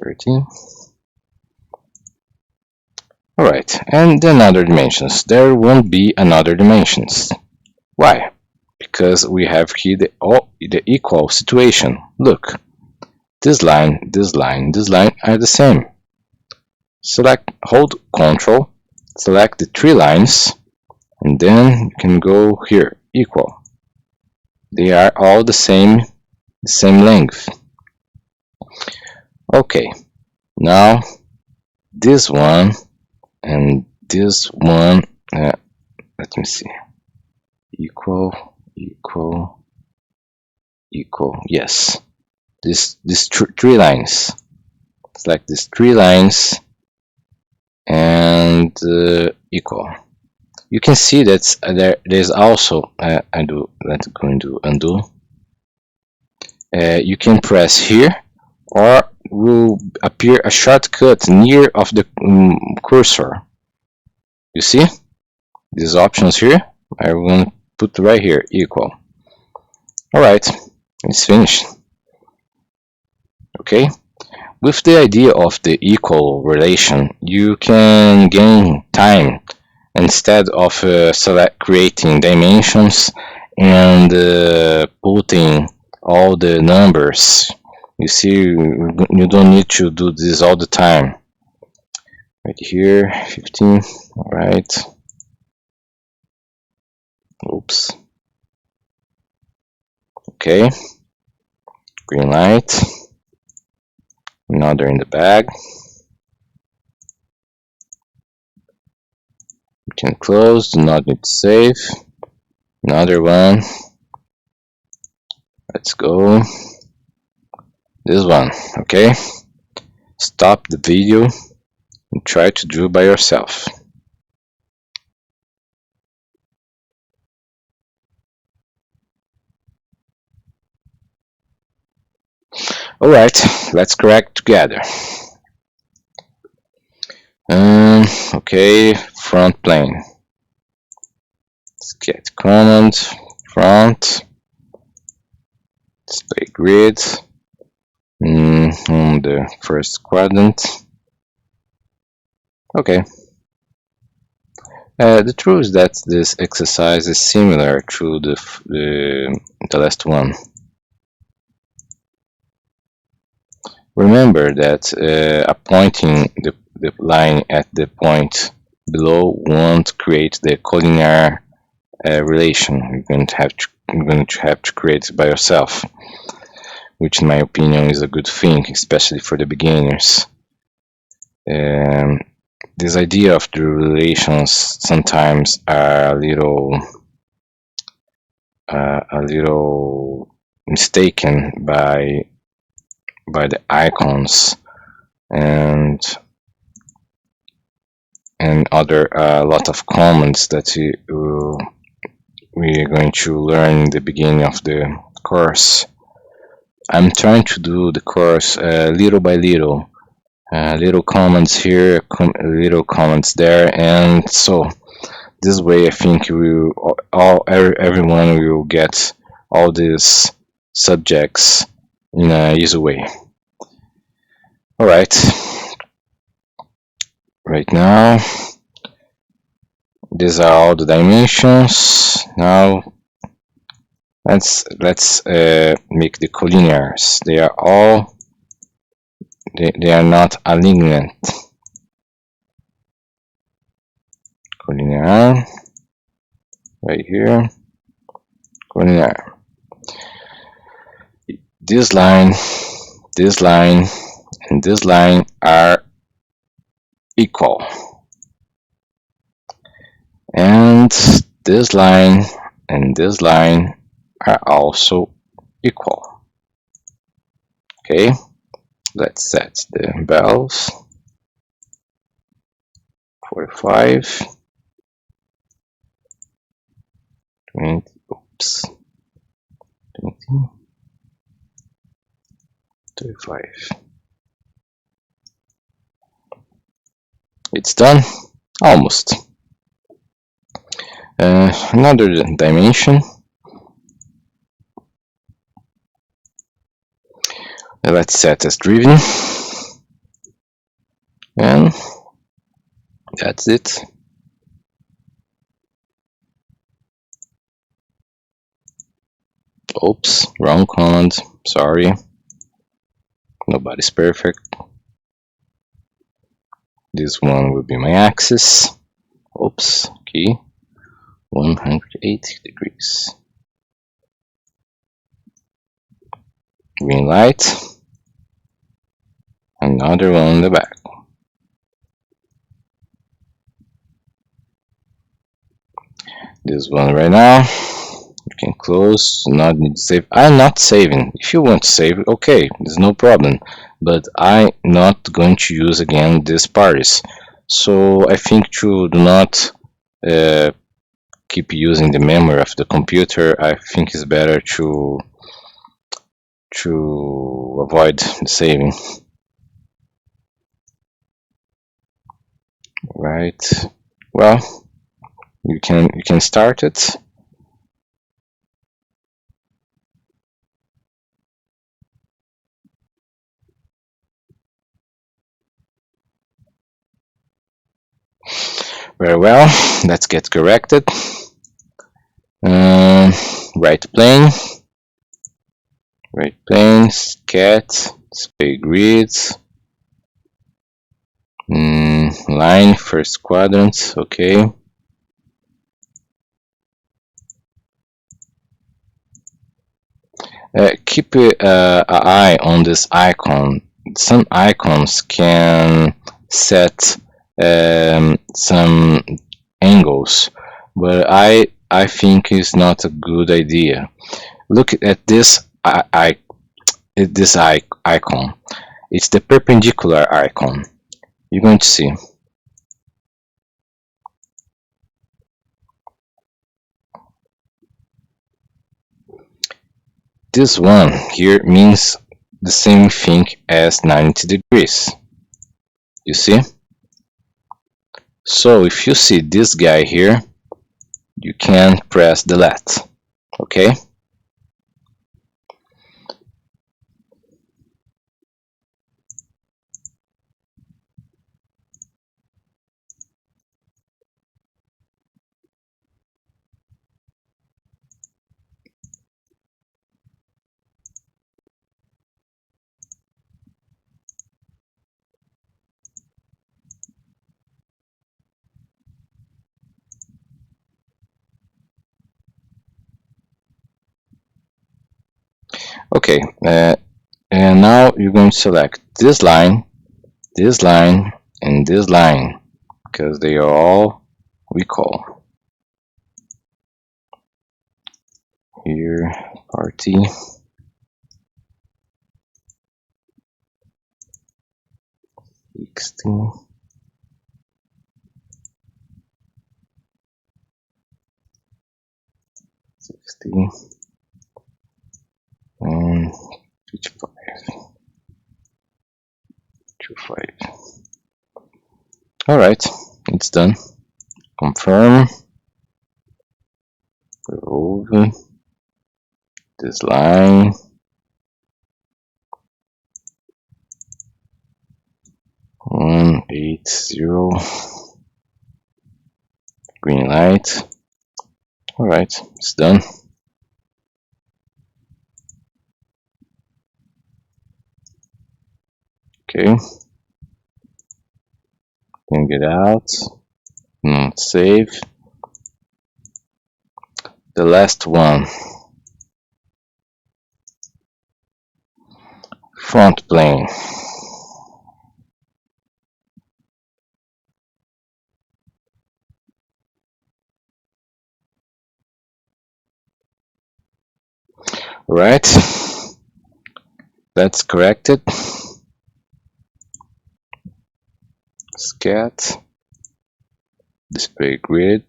30. Alright, and then other dimensions. There won't be another dimensions. Why? Because we have here the equal situation. Look, this line, this line, this line are the same. Hold Ctrl, select the 3 lines, and then you can go here, equal. They are all the same length. Okay, now this one and this one, let me see, equal, yes, these 3 lines, select these 3 lines and equal. You can see that there's also, let's go into undo. You can press here, or will appear a shortcut near of the cursor. You see these options here? I will put right here, equal. Alright, it's finished. Okay, with the idea of the equal relation, you can gain time instead of creating dimensions and putting all the numbers. You see, you don't need to do this all the time. Right here, 15. All right. Oops. Okay. Green light. Another in the bag. You can close. Do not need to save. Another one. Let's go. This one. Okay. Stop the video and try to do by yourself. Alright, let's correct together. Okay, front plane. Let's get command, front, display grid, on the first quadrant. Okay. The truth is that this exercise is similar to the last one. Remember that appointing the line at the point below won't create the collinear relation. You're going to have to create it by yourself, which in my opinion is a good thing, especially for the beginners. This idea of the relations sometimes are a little mistaken by the icons and other lot of commands that we are going to learn in the beginning of the course. I'm trying to do the course little by little. little comments here, little comments there, and so this way I think everyone will get all these subjects in a easy way. All right, right now these are all the dimensions. Now let's make the collinears. They are not alignment. Collinear right here. Collinear. This line, and this line are equal, and this line and this line are also equal. Okay, let's set the bells. 45, 20, oops, 20, 35. It's done, almost. Another dimension. Let's set as driven, and that's it. Oops, wrong command, sorry. Nobody's perfect. This one will be my axis. Oops, key, 180 degrees. Green light. Another one in the back. This one right now. You can close, not need to save. I'm not saving. If you want to save, okay, there's no problem. But I'm not going to use again these parts. So I think to do not keep using the memory of the computer, I think it's better to avoid the saving. Right. Well, you can start it. Very well, let's get corrected. Right plane, scat, display grids, line, first quadrant, okay. Keep an eye on this icon. Some icons can set some angles, but I think it's not a good idea. Look at this icon. It's the perpendicular icon. You're going to see. This one here means the same thing as 90 degrees. You see? So if you see this guy here, you can press delete. Okay? Okay, and now you're going to select this line, and this line, because they are all equal. Here, party. Sixteen. 60 and 55. 5. All right, it's done. Confirm. Revolve this line. One 80. Green light. All right, it's done. Okay. Then get out. Not save. The last one. Front plane. Right. Let's correct it. Scat. Display grid.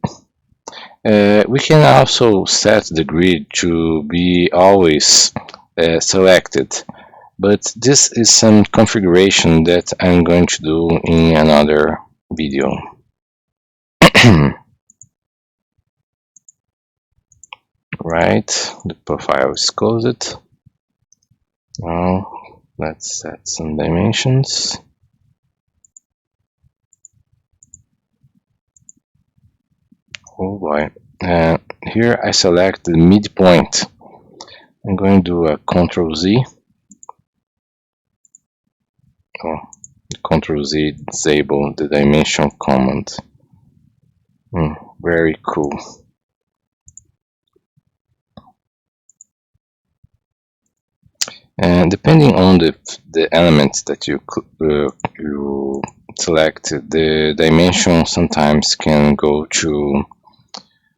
We can also set the grid to be always selected, but this is some configuration that I'm going to do in another video. Right, the profile is closed. Now let's set some dimensions. Oh boy. Here I select the midpoint. I'm going to do a Ctrl Z. Oh, Ctrl Z disable the dimension command. Very cool. And depending on the elements that you select, the dimension sometimes can go to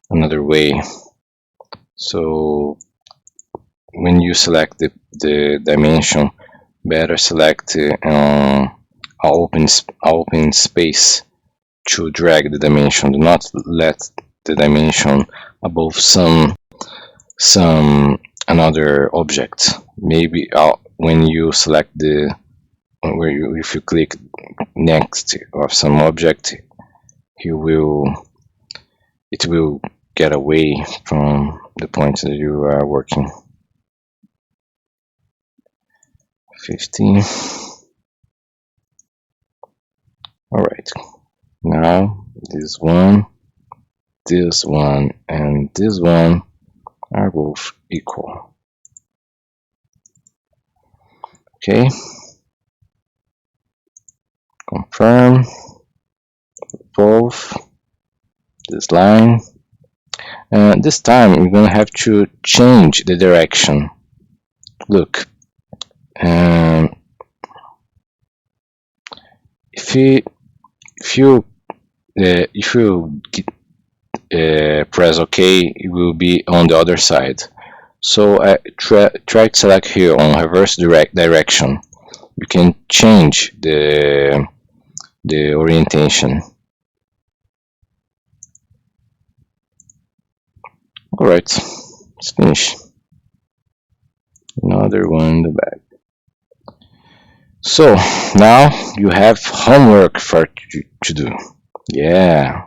another way. So when you select the dimension, better select an open space to drag the dimension. Do not let the dimension above some another object. Maybe when you select if you click next of some object, it will get away from the point that you are working. 15. All right. Now this one, and this one are both equal. Okay. Confirm. Both this line. This time we're going to have to change the direction. Look, if you press OK, it will be on the other side. So I try to select here on reverse direction. You can change the orientation. All right, let's finish. Another one in the back. So now you have homework to do. Yeah,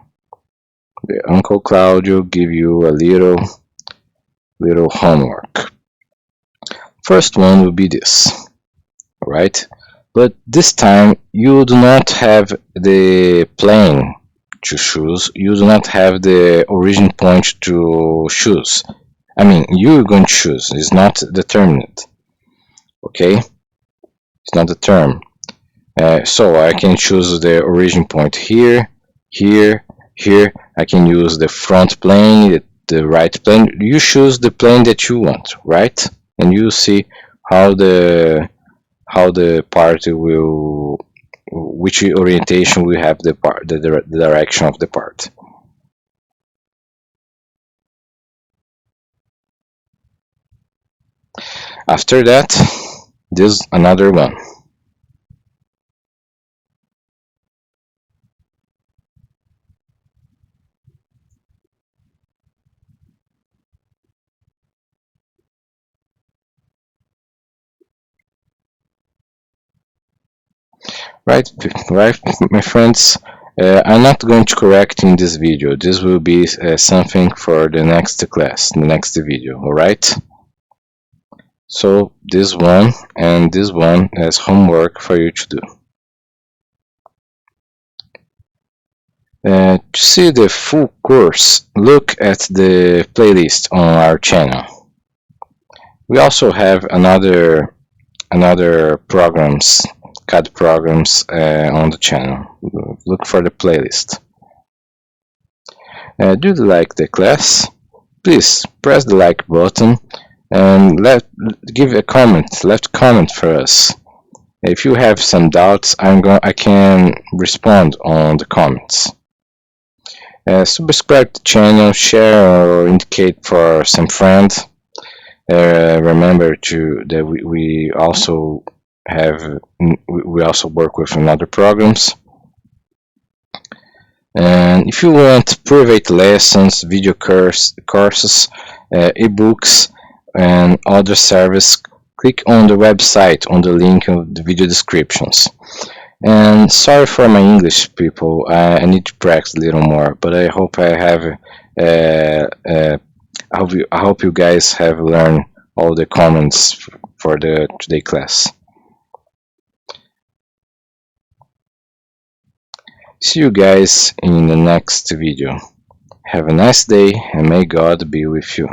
the Uncle Claudio give you a little homework. First one will be this, right? But this time you do not have the plane to choose. You do not have the origin point to choose. I mean, you're going to choose. It's not determined. Okay, it's not determined. So I can choose the origin point here, here, here. I can use the front plane, the right plane. You choose the plane that you want, right? And you see how the part will, which orientation will have the part, the direction of the part. After that, there's another one. Right, my friends. I'm not going to correct in this video. This will be something for the next class, the next video. All right. So this one and this one as homework for you to do. To see the full course, look at the playlist on our channel. We also have another programs, CAD programs on the channel. Look for the playlist. Do you like the class? Please press the like button and give a comment. Left a comment for us. If you have some doubts, I can respond on the comments. Subscribe to the channel, share or indicate for some friends. Remember that we also work with another programs. And if you want private lessons, video courses, ebooks, and other service, click on the website on the link of the video descriptions. And sorry for my English, people. I need to practice a little more, but I hope I have. I hope you guys have learned all the comments for the today class. See you guys in the next video. Have a nice day and may God be with you.